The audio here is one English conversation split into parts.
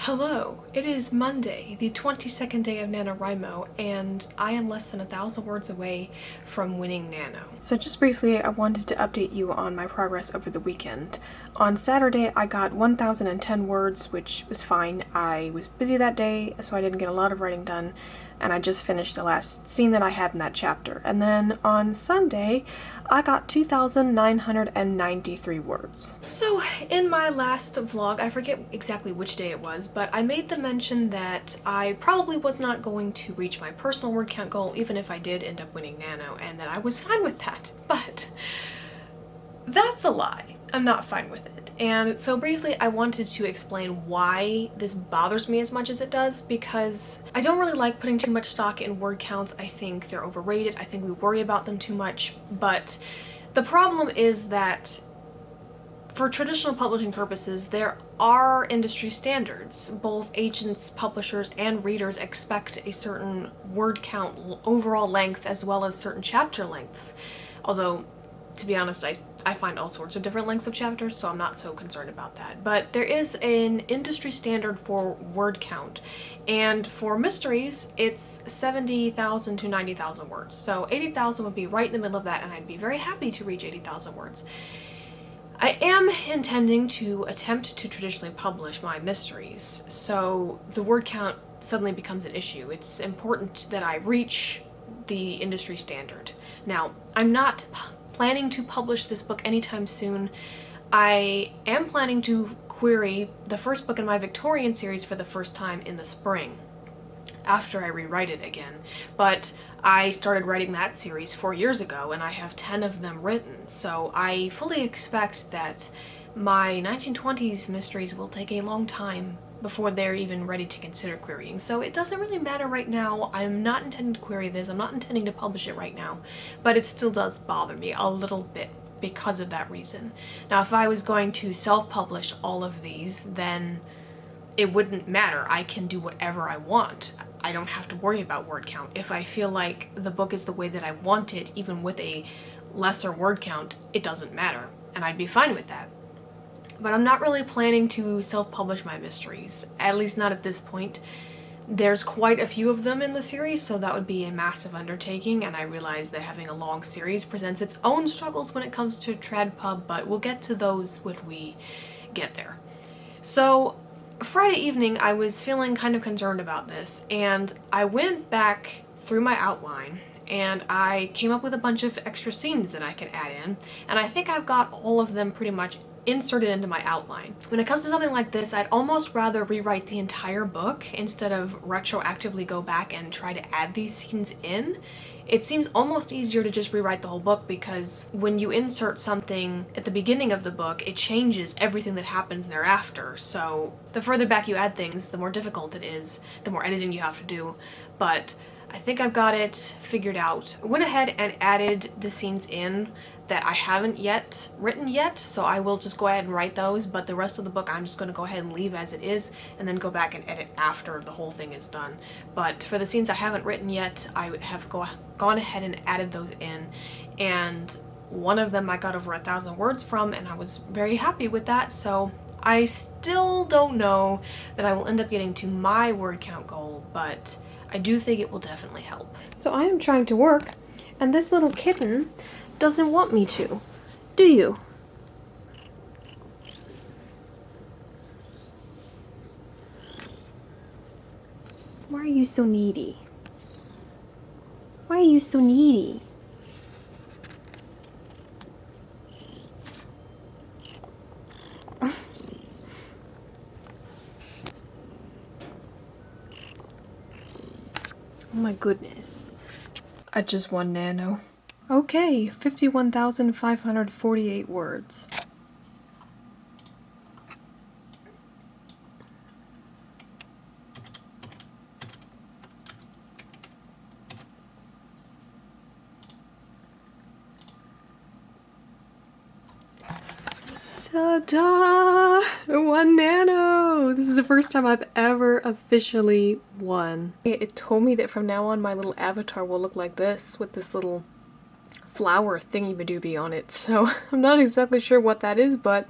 Hello, it is Monday, the 22nd day of NaNoWriMo, and I am less than 1,000 words away from winning Nano. So just briefly, I wanted to update you on my progress over the weekend. On Saturday, I got 1,010 words, which was fine. I was busy that day, so I didn't get a lot of writing done, and I just finished the last scene that I had in that chapter. And then on Sunday, I got 2,993 words. So in my last vlog, I forget exactly which day it was, but I made the mention that I probably was not going to reach my personal word count goal, even if I did end up winning Nano, and that I was fine with that. But that's a lie. I'm not fine with it. And so briefly, I wanted to explain why this bothers me as much as it does, because I don't really like putting too much stock in word counts. I think they're overrated. I think we worry about them too much. But the problem is that for traditional publishing purposes, there are industry standards. Both agents, publishers, and readers expect a certain word count overall length as well as certain chapter lengths. Although, to be honest, I find all sorts of different lengths of chapters, so I'm not so concerned about that. But there is an industry standard for word count, and for mysteries, it's 70,000 to 90,000 words. So 80,000 would be right in the middle of that, and I'd be very happy to reach 80,000 words. I am intending to attempt to traditionally publish my mysteries, so the word count suddenly becomes an issue. It's important that I reach the industry standard. Now, I'm not planning to publish this book anytime soon. I am planning to query the first book in my Victorian series for the first time in the spring, after I rewrite it again. But I started writing that series 4 years ago, and I have 10 of them written, so I fully expect that my 1920s mysteries will take a long time before they're even ready to consider querying. So it doesn't really matter right now. I'm not intending to query this. I'm not intending to publish it right now, but it still does bother me a little bit because of that reason. Now, if I was going to self-publish all of these, then it wouldn't matter. I can do whatever I want. I don't have to worry about word count. If I feel like the book is the way that I want it, even with a lesser word count, it doesn't matter, and I'd be fine with that. But I'm not really planning to self-publish my mysteries, at least not at this point. There's quite a few of them in the series, so that would be a massive undertaking, and I realize that having a long series presents its own struggles when it comes to TradPub, but we'll get to those when we get there. So Friday evening, I was feeling kind of concerned about this, and I went back through my outline, and I came up with a bunch of extra scenes that I can add in, and I think I've got all of them pretty much inserted into my outline. When it comes to something like this, I'd almost rather rewrite the entire book instead of retroactively go back and try to add these scenes in. It seems almost easier to just rewrite the whole book, because when you insert something at the beginning of the book, it changes everything that happens thereafter. So the further back you add things, the more difficult it is, the more editing you have to do. But I think I've got it figured out. I went ahead and added the scenes in that I haven't yet written yet, so I will just go ahead and write those, but the rest of the book I'm just going to go ahead and leave as it is, and then go back and edit after the whole thing is done. But for the scenes I haven't written yet, I have gone ahead and added those in, and one of them I got over 1,000 words from, and I was very happy with that. So I still don't know that I will end up getting to my word count goal, but I do think it will definitely help. So I am trying to work, and this little kitten doesn't want me to, do you? Why are you so needy? Why are you so needy? Oh my goodness. I just won Nano. Okay, 51,548 words. Ta-da! I won Nano! This is the first time I've ever officially won. It told me that from now on my little avatar will look like this, with this little flower thingy-madoobie on it, so I'm not exactly sure what that is, but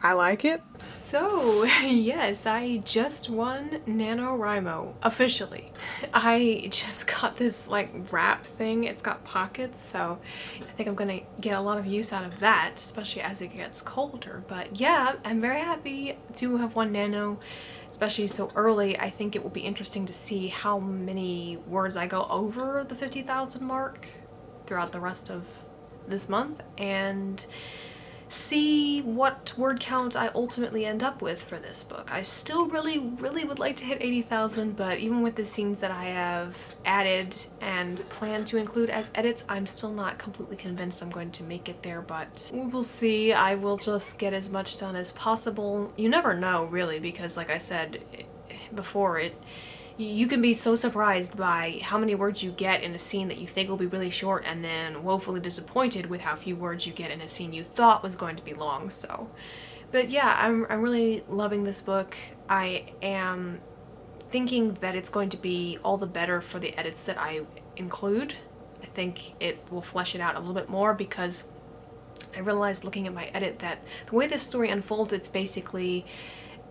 I like it. So, yes, I just won NaNoWriMo, officially. I just got this like wrap thing. It's got pockets, so I think I'm gonna get a lot of use out of that, especially as it gets colder. But yeah, I'm very happy to have won Nano, especially so early. I think it will be interesting to see how many words I go over the 50,000 mark throughout the rest of this month, and see what word count I ultimately end up with for this book. I still really would like to hit 80,000, but even with the scenes that I have added and plan to include as edits, I'm still not completely convinced I'm going to make it there, but we will see. I will just get as much done as possible. You never know, really, because like I said before, you can be so surprised by how many words you get in a scene that you think will be really short, and then woefully disappointed with how few words you get in a scene you thought was going to be long. So, but yeah, I'm really loving this book. I am thinking that it's going to be all the better for the edits that I include. I think it will flesh it out a little bit more, because I realized looking at my edit that the way this story unfolds, it's basically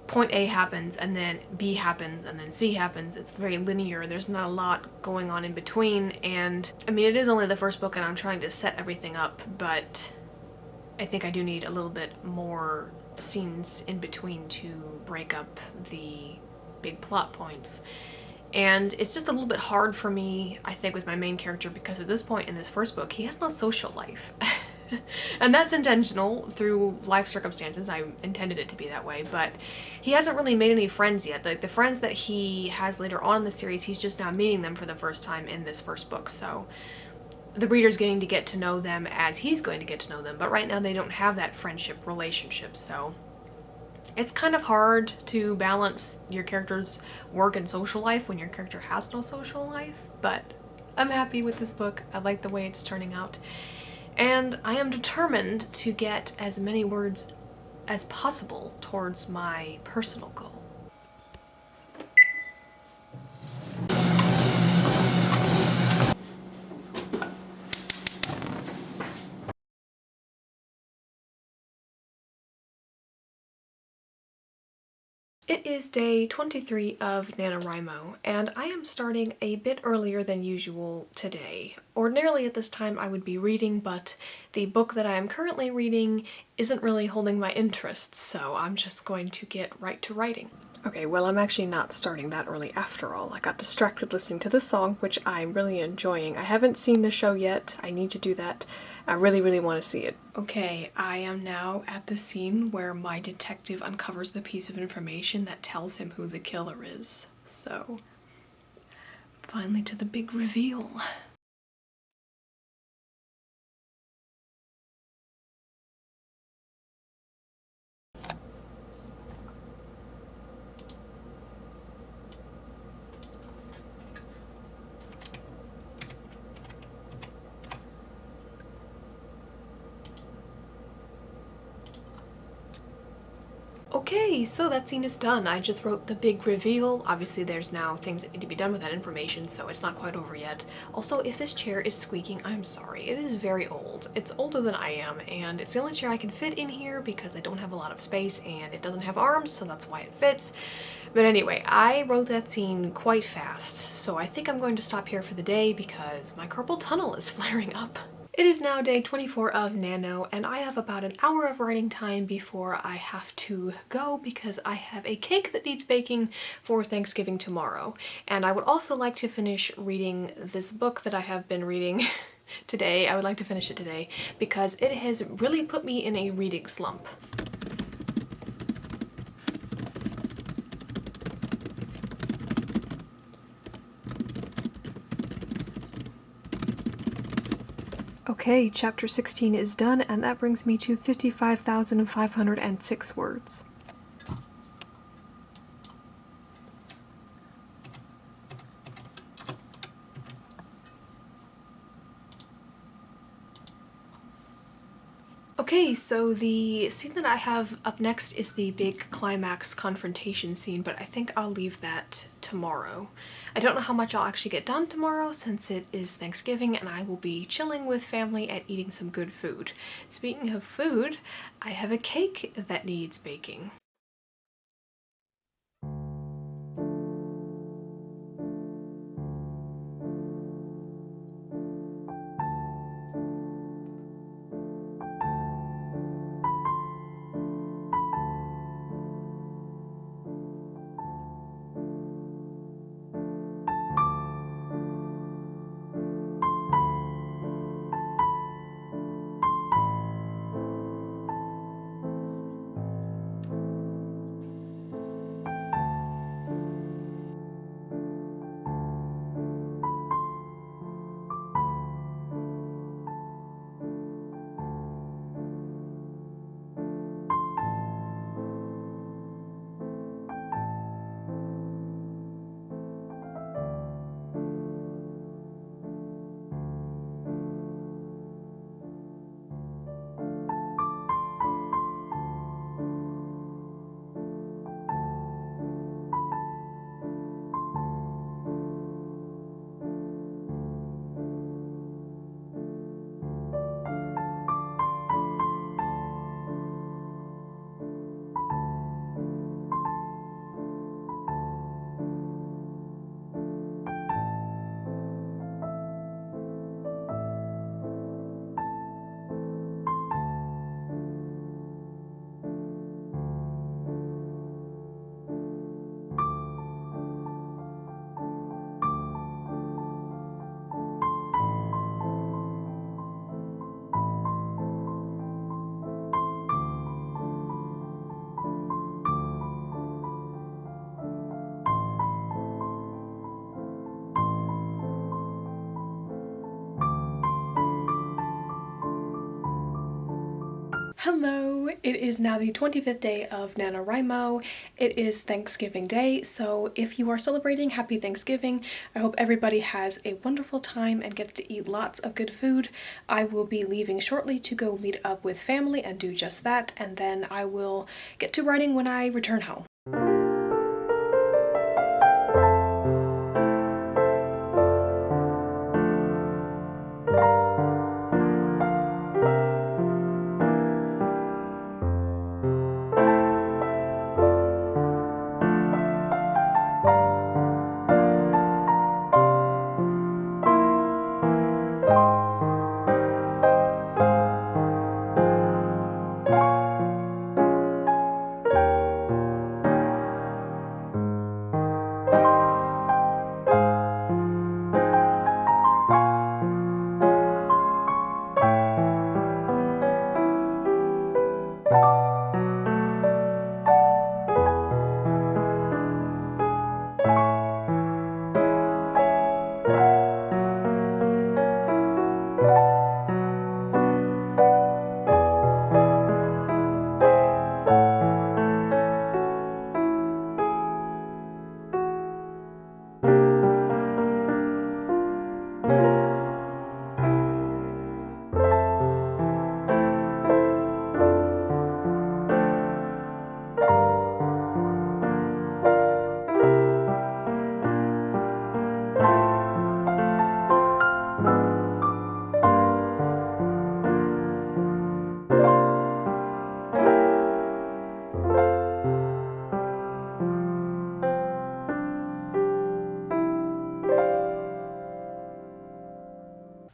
point A happens, and then B happens, and then C happens. It's very linear. There's not a lot going on in between, and I mean, it is only the first book and I'm trying to set everything up, but I think I do need a little bit more scenes in between to break up the big plot points. And it's just a little bit hard for me, I think, with my main character, because at this point in this first book, he has no social life. And that's intentional through life circumstances. I intended it to be that way, but he hasn't really made any friends yet. Like the friends that he has later on in the series, he's just now meeting them for the first time in this first book. So the reader's getting to get to know them as he's going to get to know them, but right now they don't have that friendship relationship. So it's kind of hard to balance your character's work and social life when your character has no social life, but I'm happy with this book. I like the way it's turning out. And I am determined to get as many words as possible towards my personal goal. It is day 23 of NaNoWriMo, and I am starting a bit earlier than usual today. Ordinarily at this time I would be reading, but the book that I am currently reading isn't really holding my interest, so I'm just going to get right to writing. Okay, well, I'm actually not starting that early after all. I got distracted listening to this song, which I'm really enjoying. I haven't seen the show yet. I need to do that. I really want to see it. Okay, I am now at the scene where my detective uncovers the piece of information that tells him who the killer is. So, finally to the big reveal. Okay, so that scene is done. I just wrote the big reveal. Obviously there's now things that need to be done with that information, so it's not quite over yet. Also, if this chair is squeaking, I'm sorry. It is very old. It's older than I am, and it's the only chair I can fit in here because I don't have a lot of space, and it doesn't have arms, so that's why it fits. But anyway, I wrote that scene quite fast, so I think I'm going to stop here for the day because my carpal tunnel is flaring up. It is now day 24 of Nano, and I have about an hour of writing time before I have to go because I have a cake that needs baking for Thanksgiving tomorrow. And I would also like to finish reading this book that I have been reading today. I would like to finish it today because it has really put me in a reading slump. Okay, chapter 16 is done, and that brings me to 55,506 words. Okay, so the scene that I have up next is the big climax confrontation scene, but I think I'll leave that tomorrow. I don't know how much I'll actually get done tomorrow since it is Thanksgiving and I will be chilling with family and eating some good food. Speaking of food, I have a cake that needs baking. Hello! It is now the 25th day of NaNoWriMo. It is Thanksgiving Day, so if you are celebrating, happy Thanksgiving. I hope everybody has a wonderful time and gets to eat lots of good food. I will be leaving shortly to go meet up with family and do just that, and then I will get to writing when I return home.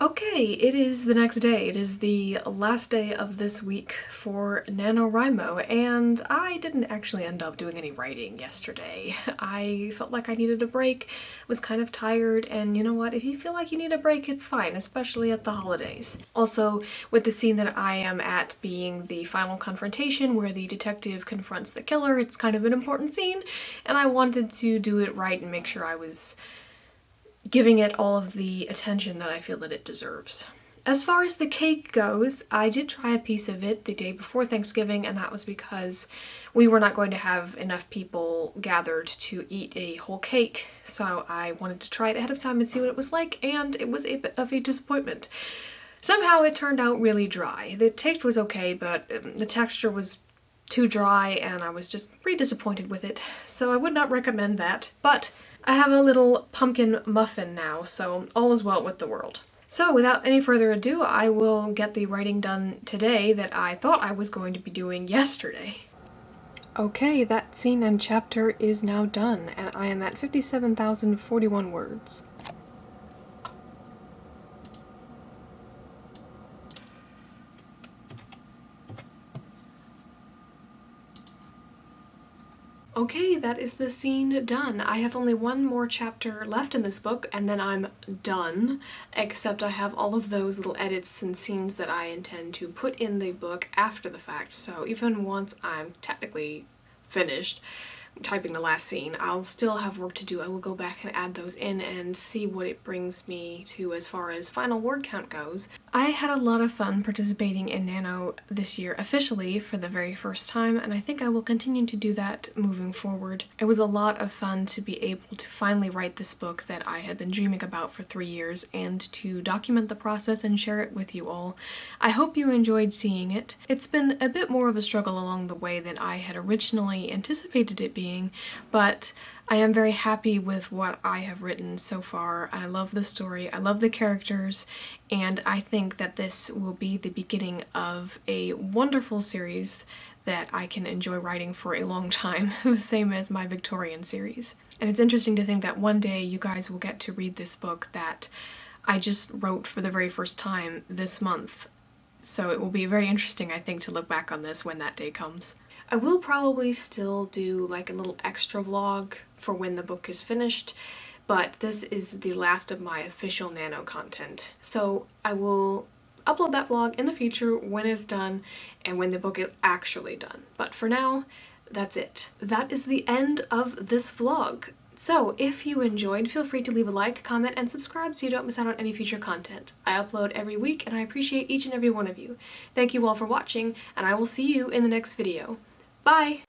Okay, it is the next day. It is the last day of this week for NaNoWriMo, and I didn't actually end up doing any writing yesterday. I felt like I needed a break, was kind of tired, and you know what? If you feel like you need a break, it's fine, especially at the holidays. Also, with the scene that I am at being the final confrontation where the detective confronts the killer, it's kind of an important scene, and I wanted to do it right and make sure I was giving it all of the attention that I feel that it deserves. As far as the cake goes, I did try a piece of it the day before Thanksgiving, and that was because we were not going to have enough people gathered to eat a whole cake, so I wanted to try it ahead of time and see what it was like, and it was a bit of a disappointment. Somehow it turned out really dry. The taste was okay, but the texture was too dry, and I was just pretty disappointed with it, so I would not recommend that. But I have a little pumpkin muffin now, so all is well with the world. So without any further ado, I will get the writing done today that I thought I was going to be doing yesterday. Okay, that scene and chapter is now done, and I am at 57,041 words. Okay, that is the scene done. I have only one more chapter left in this book, and then I'm done, except I have all of those little edits and scenes that I intend to put in the book after the fact, so even once I'm technically finished typing the last scene, I'll still have work to do. I will go back and add those in and see what it brings me to as far as final word count goes. I had a lot of fun participating in Nano this year officially for the very first time, and I think I will continue to do that moving forward. It was a lot of fun to be able to finally write this book that I had been dreaming about for 3 years and to document the process and share it with you all. I hope you enjoyed seeing it. It's been a bit more of a struggle along the way than I had originally anticipated it being, but I am very happy with what I have written so far. I love the story, I love the characters, and I think that this will be the beginning of a wonderful series that I can enjoy writing for a long time, the same as my Victorian series. And it's interesting to think that one day you guys will get to read this book that I just wrote for the very first time this month. So it will be very interesting, I think, to look back on this when that day comes. I will probably still do like a little extra vlog for when the book is finished, but this is the last of my official Nano content. So I will upload that vlog in the future when it's done and when the book is actually done. But for now, that's it. That is the end of this vlog. So if you enjoyed, feel free to leave a like, comment, and subscribe so you don't miss out on any future content. I upload every week and I appreciate each and every one of you. Thank you all for watching, and I will see you in the next video. Bye!